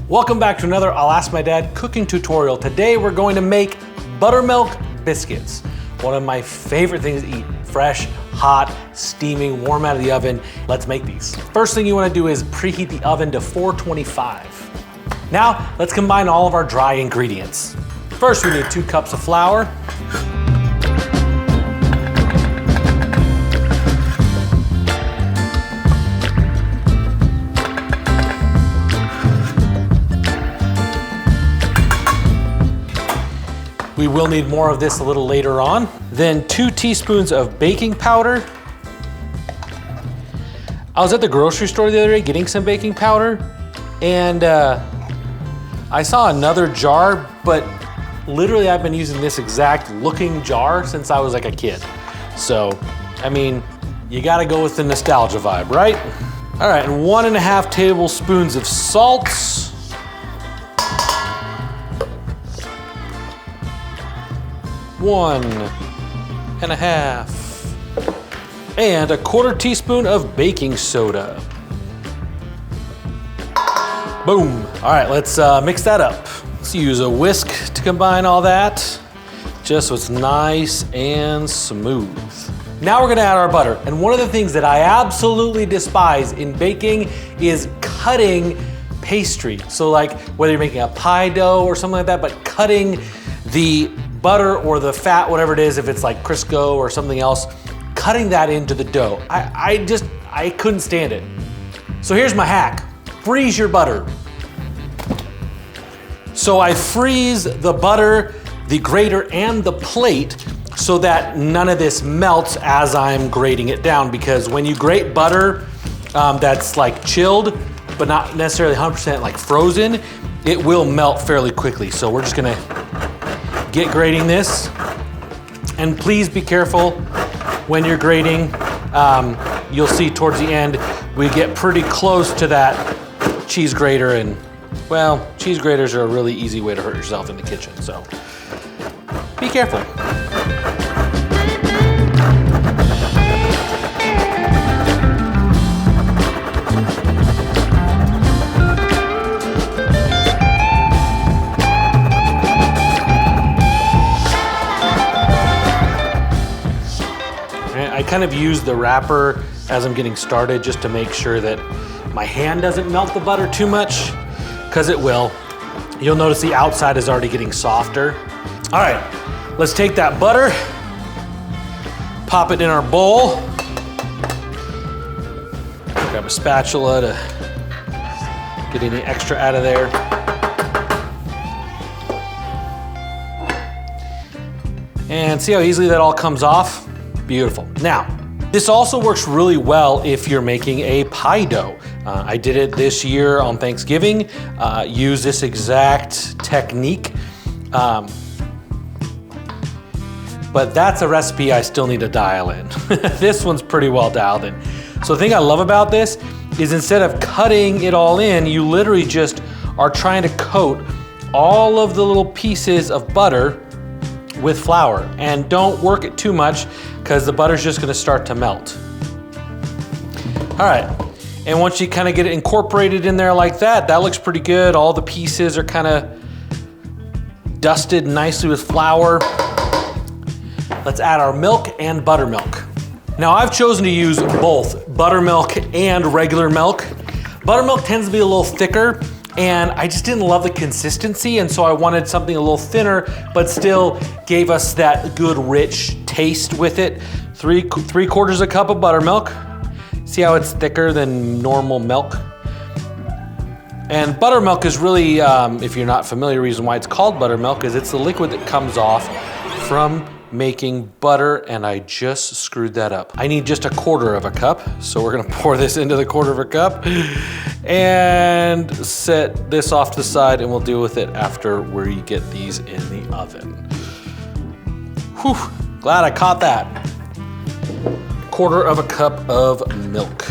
Welcome back to another I'll Ask My Dad cooking tutorial. Today we're going to make buttermilk biscuits. One of my favorite things to eat. Fresh, hot, steaming, warm out of the oven. Let's make these. First thing you want to do is preheat the oven to 425. Now, let's combine all of our dry ingredients. First, we need 2 cups of flour. We will need more of this a little later on. Then 2 teaspoons of baking powder. I was at the grocery store the other day getting some baking powder, and I saw another jar, but literally I've been using this exact looking jar since I was like a kid. So, I mean, you gotta go with the nostalgia vibe, right? All right, and 1.5 tablespoons of salt. 1.5. And 1/4 teaspoon of baking soda. Boom. All right, let's mix that up. Let's use a whisk to combine all that, just so it's nice and smooth. Now we're gonna add our butter. And one of the things that I absolutely despise in baking is cutting pastry. So like whether you're making a pie dough or something like that, but cutting the butter or the fat, whatever it is, if it's like Crisco or something else, cutting that into the dough. I couldn't stand it. So here's my hack. Freeze your butter. So I freeze the butter, the grater, and the plate so that none of this melts as I'm grating it down, because when you grate butter that's like chilled, but not necessarily 100% like frozen, it will melt fairly quickly. So we're just gonna get grating this, and please be careful when you're grating. You'll see towards the end we get pretty close to that cheese grater, and well, cheese graters are a really easy way to hurt yourself in the kitchen, so be careful. I kind of use the wrapper as I'm getting started just to make sure that my hand doesn't melt the butter too much, because it will. You'll notice the outside is already getting softer. All right, let's take that butter, pop it in our bowl. Grab a spatula to get any extra out of there. And see how easily that all comes off? Beautiful. Now, this also works really well if you're making a pie dough. I did it this year on Thanksgiving. Use this exact technique. But that's a recipe I still need to dial in. This one's pretty well dialed in. So the thing I love about this is instead of cutting it all in, you literally just are trying to coat all of the little pieces of butter with flour, and don't work it too much because the butter's just gonna start to melt. All right, and once you kind of get it incorporated in there like that, that looks pretty good. All the pieces are kind of dusted nicely with flour. Let's add our milk and buttermilk. Now I've chosen to use both buttermilk and regular milk. Buttermilk tends to be a little thicker, and I just didn't love the consistency, and so I wanted something a little thinner, but still gave us that good rich taste with it. 3/4 a cup of buttermilk. See how it's thicker than normal milk? And buttermilk is really, if you're not familiar, the reason why it's called buttermilk is it's the liquid that comes off from making butter, and I just screwed that up. I need just 1/4 a cup, so we're gonna pour this into the 1/4 cup and set this off to the side, and we'll deal with it after we get these in the oven. Whew, glad I caught that. 1/4 cup of milk.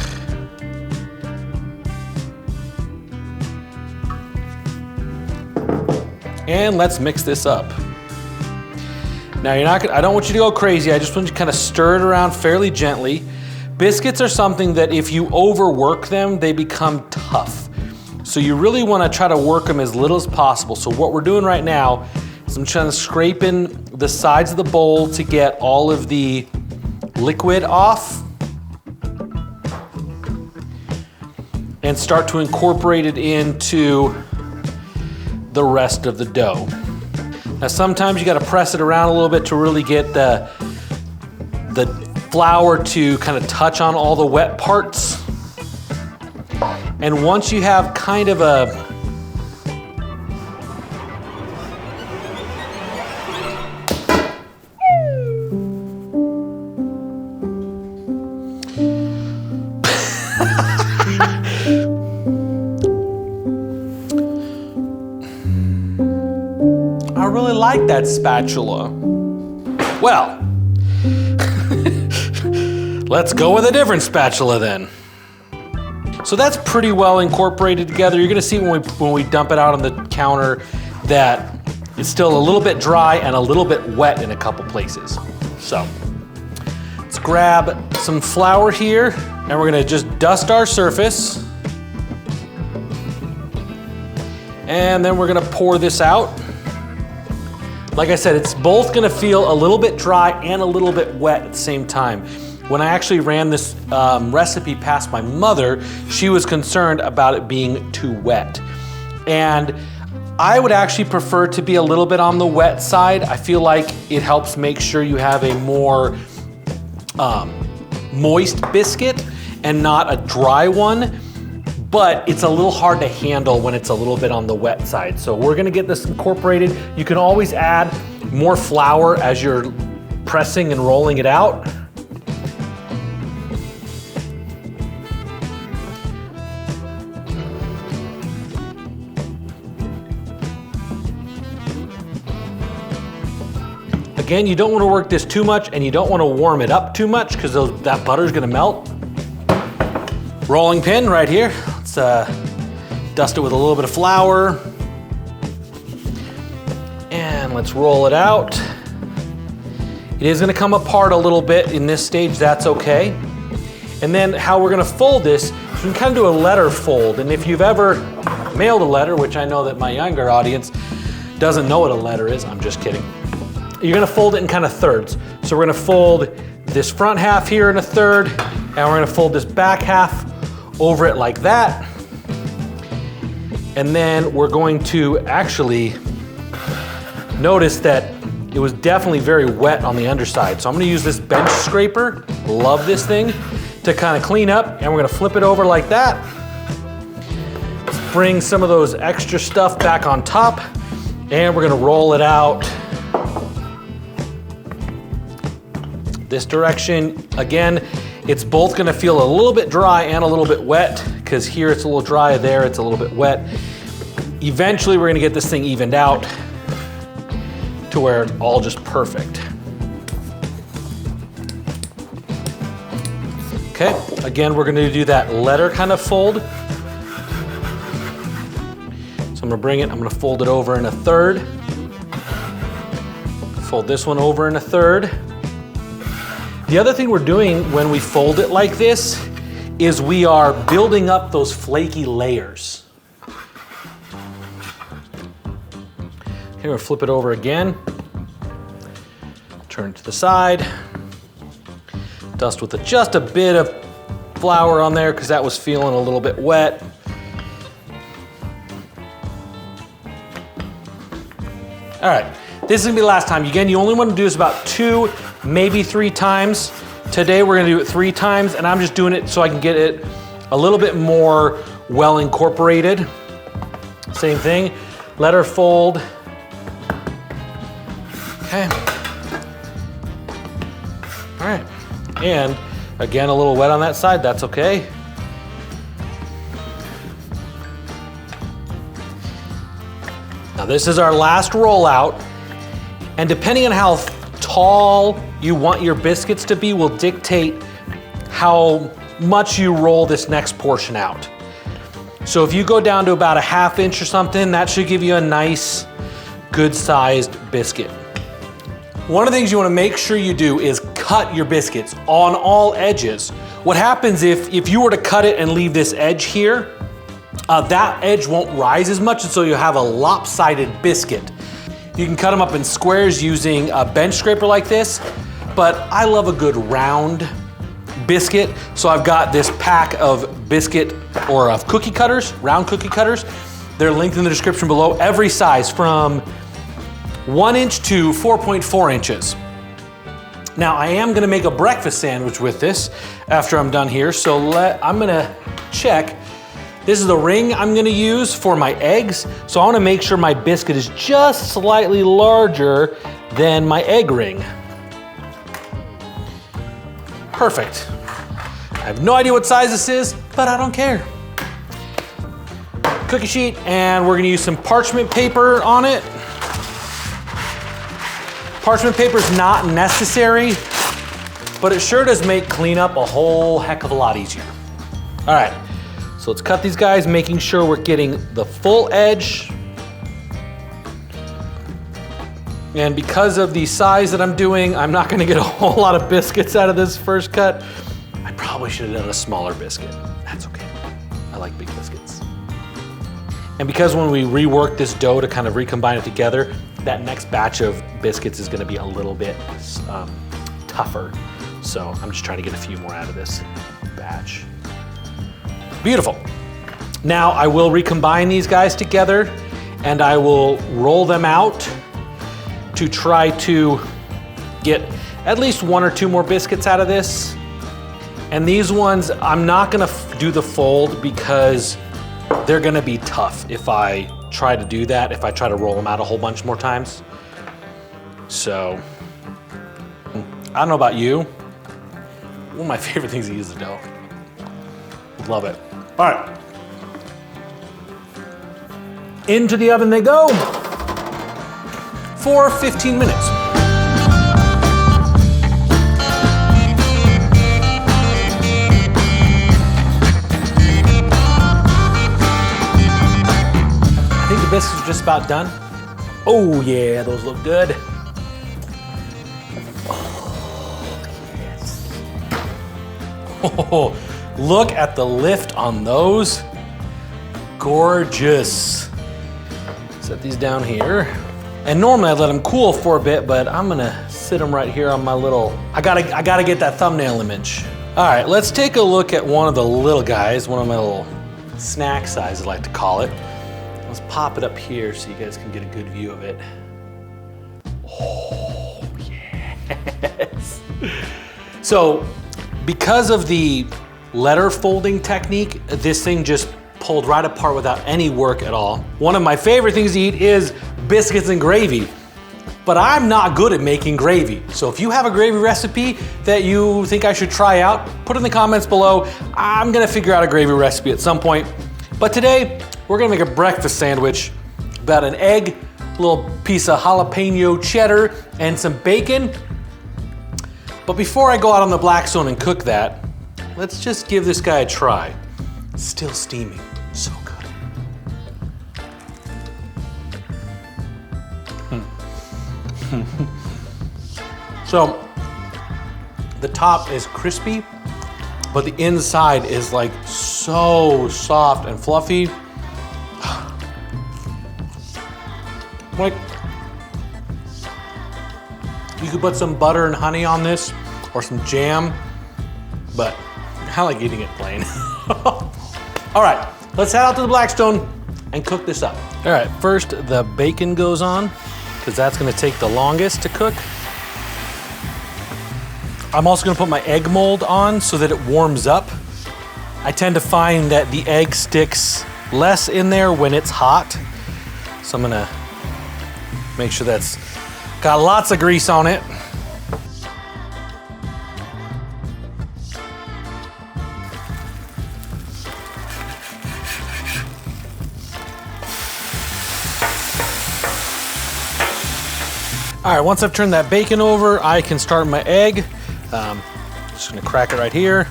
And let's mix this up. Now I don't want you to go crazy. I just want you to kind of stir it around fairly gently. Biscuits are something that if you overwork them, they become tough. So you really wanna try to work them as little as possible. So what we're doing right now is I'm trying to scraping the sides of the bowl to get all of the liquid off and start to incorporate it into the rest of the dough. Now sometimes you gotta press it around a little bit to really get the flour to kind of touch on all the wet parts. And once you have kind of a I really like that spatula. Well, let's go with a different spatula then. So that's pretty well incorporated together. You're gonna see when we dump it out on the counter that it's still a little bit dry and a little bit wet in a couple places. So let's grab some flour here and we're gonna just dust our surface. And then we're gonna pour this out. Like I said, it's both gonna feel a little bit dry and a little bit wet at the same time. When I actually ran this recipe past my mother, she was concerned about it being too wet. And I would actually prefer to be a little bit on the wet side. I feel like it helps make sure you have a more moist biscuit and not a dry one. But it's a little hard to handle when it's a little bit on the wet side. So we're gonna get this incorporated. You can always add more flour as you're pressing and rolling it out. Again, you don't want to work this too much and you don't want to warm it up too much because that butter's gonna melt. Rolling pin right here. Let's dust it with a little bit of flour. And let's roll it out. It is gonna come apart a little bit in this stage, that's okay. And then how we're gonna fold this, you can kind of do a letter fold. And if you've ever mailed a letter, which I know that my younger audience doesn't know what a letter is, I'm just kidding. You're gonna fold it in kind of thirds. So we're gonna fold this front half here in a third, and we're gonna fold this back half over it like that. And then we're going to actually notice that it was definitely very wet on the underside. So I'm gonna use this bench scraper, love this thing, to kind of clean up, and we're gonna flip it over like that. Let's bring some of those extra stuff back on top, and we're gonna roll it out this direction. Again, it's both gonna feel a little bit dry and a little bit wet, because here it's a little dry, there it's a little bit wet. Eventually we're gonna get this thing evened out to where it's all just perfect. Okay, again, we're gonna do that letter kind of fold. So I'm gonna bring it, I'm gonna fold it over in a third. Fold this one over in a third. The other thing we're doing when we fold it like this is we are building up those flaky layers. Here, we'll flip it over again. Turn it to the side. Dust with just a bit of flour on there because that was feeling a little bit wet. All right, this is gonna be the last time. Again, you only want to do this about 2, maybe 3 times. Today we're gonna do it 3 times, and I'm just doing it so I can get it a little bit more well incorporated. Same thing, letter fold. Okay. All right, and again, a little wet on that side, that's okay. Now this is our last rollout, and depending on how tall you want your biscuits to be will dictate how much you roll this next portion out. So if you go down to about a 1/2 inch or something, that should give you a nice, good sized biscuit. One of the things you want to make sure you do is cut your biscuits on all edges. What happens if you were to cut it and leave this edge here, that edge won't rise as much, and so you'll have a lopsided biscuit. You can cut them up in squares using a bench scraper like this, but I love a good round biscuit, so I've got this pack of biscuit or of cookie cutters, round cookie cutters. They're linked in the description below, every size from 1 inch to 4.4 inches. Now I am gonna make a breakfast sandwich with this after I'm done here, so I'm gonna check. This is the ring I'm gonna use for my eggs, so I wanna make sure my biscuit is just slightly larger than my egg ring. Perfect. I have no idea what size this is, but I don't care. Cookie sheet, and we're gonna use some parchment paper on it. Parchment paper is not necessary, but it sure does make cleanup a whole heck of a lot easier. All right, so let's cut these guys, making sure we're getting the full edge. And because of the size that I'm doing, I'm not gonna get a whole lot of biscuits out of this first cut. I probably should have done a smaller biscuit. That's okay. I like big biscuits. And because when we rework this dough to kind of recombine it together, that next batch of biscuits is gonna be a little bit tougher. So I'm just trying to get a few more out of this batch. Beautiful. Now I will recombine these guys together and I will roll them out to try to get at least 1 or 2 more biscuits out of this. And these ones, I'm not gonna do the fold because they're gonna be tough if I try to do that, if I try to roll them out a whole bunch more times. So, I don't know about you. One of my favorite things to use is dough. Love it. All right. Into the oven they go for 15 minutes. I think the biscuits are just about done. Oh yeah, those look good. Oh, yes. Oh, look at the lift on those. Gorgeous. Set these down here. And normally I let them cool for a bit, but I'm gonna sit them right here on my little, I gotta get that thumbnail image. All right, let's take a look at one of the little guys, one of my little snack size, I like to call it. Let's pop it up here so you guys can get a good view of it. Oh, yes. So, because of the letter folding technique, this thing just pulled right apart without any work at all. One of my favorite things to eat is biscuits and gravy, but I'm not good at making gravy. So if you have a gravy recipe that you think I should try out, put it in the comments below. I'm gonna figure out a gravy recipe at some point. But today, we're gonna make a breakfast sandwich, about an egg, a little piece of jalapeño cheddar, and some bacon. But before I go out on the Blackstone and cook that, let's just give this guy a try. It's still steaming, so good. So, the top is crispy, but the inside is like so soft and fluffy. Like, you could put some butter and honey on this, or some jam, but I like eating it plain. All right, let's head out to the Blackstone and cook this up. All right, first the bacon goes on, because that's gonna take the longest to cook. I'm also gonna put my egg mold on so that it warms up. I tend to find that the egg sticks less in there when it's hot. So I'm gonna make sure that's got lots of grease on it. All right, once I've turned that bacon over, I can start my egg. Just gonna crack it right here.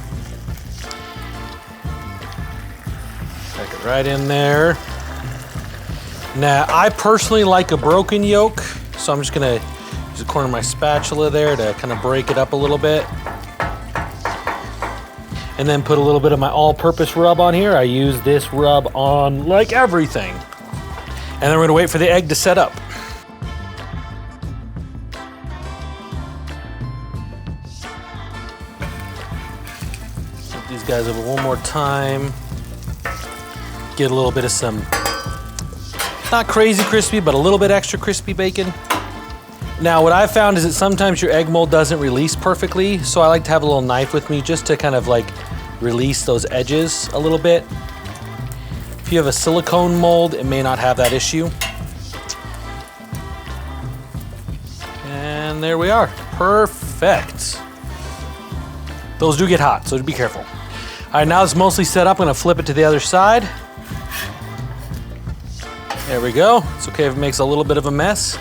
Crack it right in there. Now, I personally like a broken yolk, so I'm just gonna use the corner of my spatula there to kind of break it up a little bit. And then put a little bit of my all-purpose rub on here. I use this rub on like everything. And then we're gonna wait for the egg to set up. Flip these guys over one more time. Get a little bit of some, not crazy crispy, but a little bit extra crispy bacon. Now, what I've found is that sometimes your egg mold doesn't release perfectly, so I like to have a little knife with me just to kind of like release those edges a little bit. If you have a silicone mold, it may not have that issue. And there we are, perfect. Those do get hot, so be careful. All right, now it's mostly set up. I'm gonna flip it to the other side. There we go. It's okay if it makes a little bit of a mess.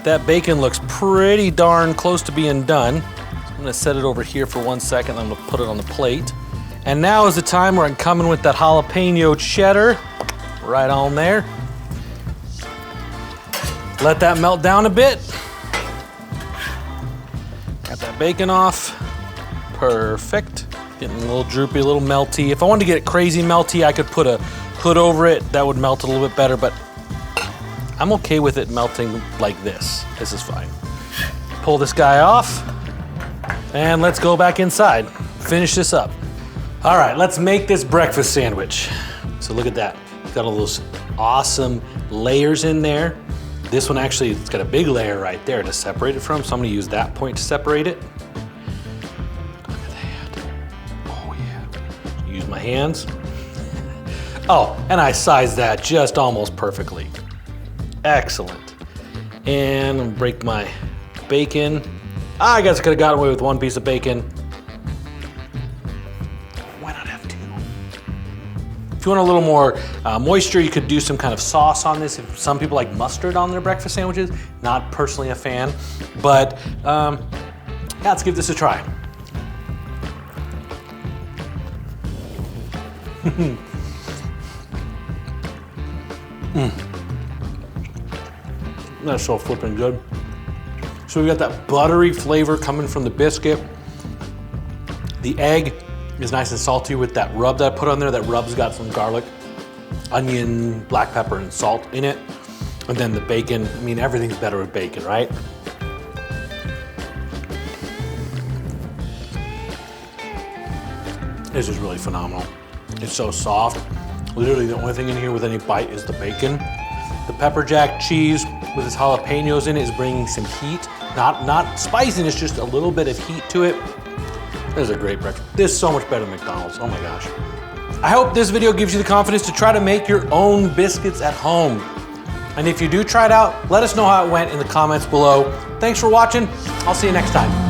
That bacon looks pretty darn close to being done. So I'm gonna set it over here for 1 second, I'm gonna put it on the plate. And now is the time where I'm coming with that jalapeno cheddar, right on there. Let that melt down a bit. Got that bacon off, perfect. Getting a little droopy, a little melty. If I wanted to get it crazy melty, I could put a hood over it, that would melt a little bit better, but I'm okay with it melting like this. This is fine. Pull this guy off, and let's go back inside. Finish this up. All right, let's make this breakfast sandwich. So look at that. It's got all those awesome layers in there. This one actually, it's got a big layer right there to separate it from, so I'm gonna use that point to separate it. Look at that. Oh yeah. Use my hands. Oh, and I sized that just almost perfectly. Excellent. And I'm gonna break my bacon. I guess I could have gotten away with one piece of bacon. Why not have two? If you want a little more moisture, you could do some kind of sauce on this. Some people like mustard on their breakfast sandwiches. Not personally a fan, but yeah, let's give this a try. That's so flipping good. So we got that buttery flavor coming from the biscuit. The egg is nice and salty with that rub that I put on there. That rub's got some garlic, onion, black pepper, and salt in it. And then the bacon, I mean, everything's better with bacon, right? This is really phenomenal. It's so soft. Literally the only thing in here with any bite is the bacon. The pepper jack cheese with its jalapenos in it is bringing some heat. Not spiciness, just a little bit of heat to it. This is a great breakfast. This is so much better than McDonald's, oh my gosh. I hope this video gives you the confidence to try to make your own biscuits at home. And if you do try it out, let us know how it went in the comments below. Thanks for watching. I'll see you next time.